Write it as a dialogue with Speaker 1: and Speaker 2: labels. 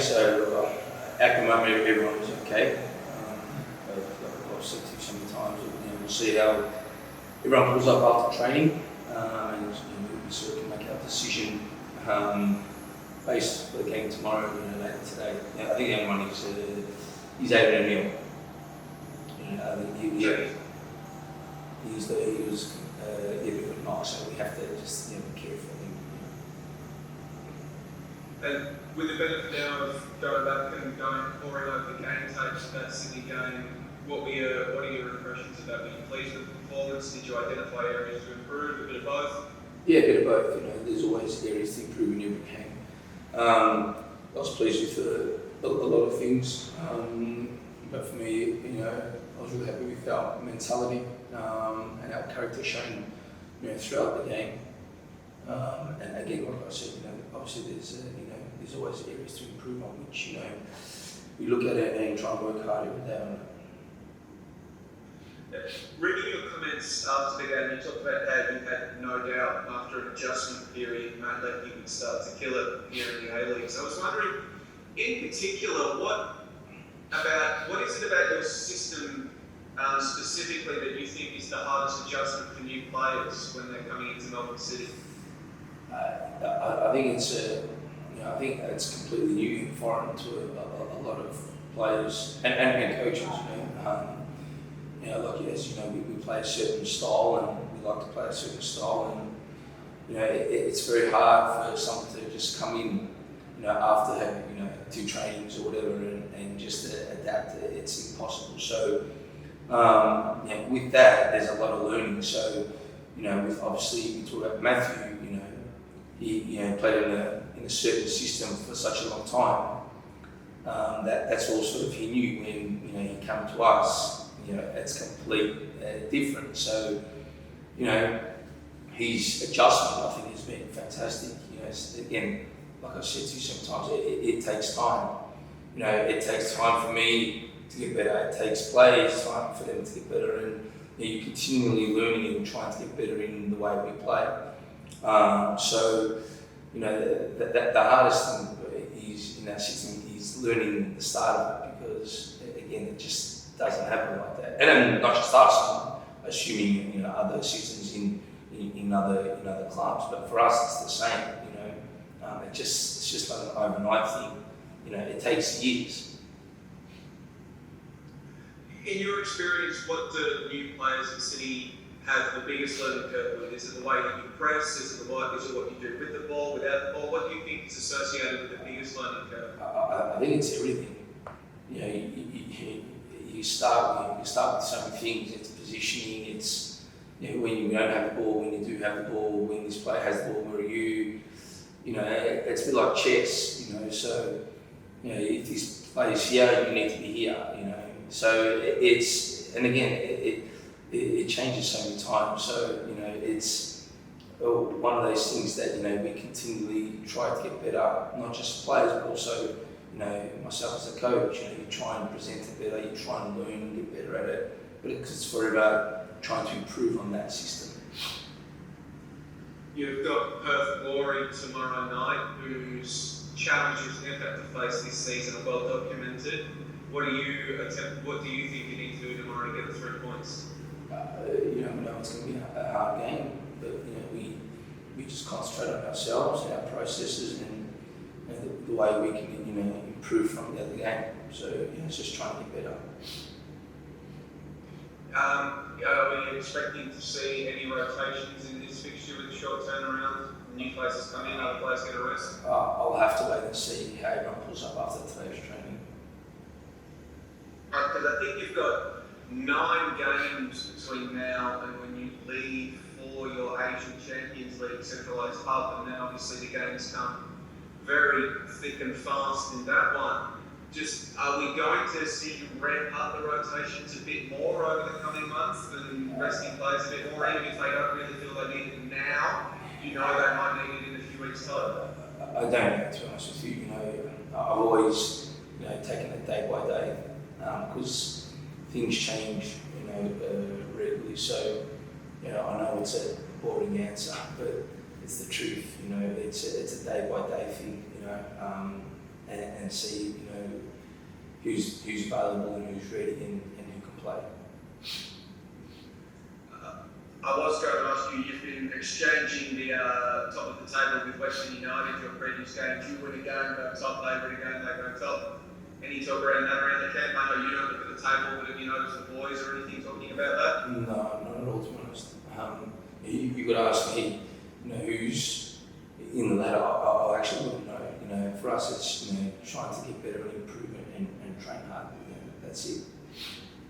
Speaker 1: So at the moment, everyone is okay. Like I've said to you so many times, we'll see how everyone pulls up after training, and we sort of can make our decision based for the game tomorrow, later today. I think the only one is Adrian O'Neill. I think he was a bit of a knock, so we have to just be careful.
Speaker 2: And with the benefit now of going back and pouring over the game tapes of that Sydney game, what are your impressions of that? Were you pleased with the performance? Did you identify areas to improve? A bit of both?
Speaker 1: Yeah, a bit of both. There's always areas to improve in every game. I was pleased with a lot of things, but for me, I was really happy with our mentality and our character shown, throughout the game. And again, like I said, obviously there's always areas to improve on, which we look at it and try and work hard every day on it.
Speaker 2: Reading your comments after the game, you talked about how you had no doubt after an adjustment period, Matt Leckie would start to kill it here in the A-League. So I was wondering, in particular, what is it about your system specifically that you think is the hardest adjustment for new players when they're coming into Melbourne City?
Speaker 1: I think it's completely new, foreign to a lot of players and coaches. Like as we play a certain style and we like to play a certain style, and it's very hard for someone to just come in, after having 2 trainings or whatever, and just adapt. It's impossible. So with that, there's a lot of learning. So with obviously we talk about Matthew, he played in a certain system for such a long time. That's all sort of he knew when he came to us. It's complete different. So his adjustment, I think, has been fantastic. Again, like I said to you sometimes, it takes time. It takes time for me to get better. It takes players time for them to get better, and you're continually learning and trying to get better in the way we play. So the hardest thing is in that system is learning the start of it, because again, it just doesn't happen like that. And then not just us, I'm assuming other systems in other clubs, but for us it's the same. It's just like an overnight thing. It takes years.
Speaker 2: In your experience, what do new players in City have the biggest learning curve with? Is it the way that you press? Is it what you do with the ball, without the ball? What do you think is associated with the biggest learning curve?
Speaker 1: I think it's everything. You start with so many things. It's positioning. It's when you don't have the ball, when you do have the ball, when this player has the ball, where are you? It's a bit like chess. So if this player's here, you need to be here. So and again it changes so many times. So it's one of those things that we continually try to get better, not just players, but also myself as a coach. You try and present it better, you try and learn and get better at it, but it's forever trying to improve on that system.
Speaker 2: You've got Perth Glory tomorrow night, whose challenges they've had to face this season are well documented. What do you think you need to do tomorrow to get the 3 points?
Speaker 1: We know it's going to be a hard game, but we just concentrate on ourselves and our processes and the way we can improve from the other game. So it's just trying to get better.
Speaker 2: Are we expecting to see any rotations in this fixture with a short turnaround? New places come in, other players get a rest?
Speaker 1: I'll have to wait and see how everyone pulls up after today's training.
Speaker 2: Right, because I think you've got 9 games between now and when you leave for your Asian Champions League centralised hub, and then obviously the games come very thick and fast in that one. Just, are we going to see you ramp up the rotations a bit more over the coming months and resting players a bit more, even if they don't really feel they need it now? They might need it in a few weeks' time.
Speaker 1: I don't know, to be honest with you. I've always taken it day by day, because things change regularly. So I know it's a boring answer, but it's the truth. It's a day by day thing. and see, you know, who's available and who's ready and who can play.
Speaker 2: I was going to ask you, you've been exchanging the top of the table with Western United, your previous games. You win a game, go top, they win a game, they go top. Any talk around that around the camp? I know you don't look at the table, but have you noticed the boys or anything talking about that?
Speaker 1: No, not at all, to be honest. You could ask me, you know, who's in the ladder. I actually wouldn't know. You know, for us, it's, you know, trying to get better and improve and train hard. You know, that's it.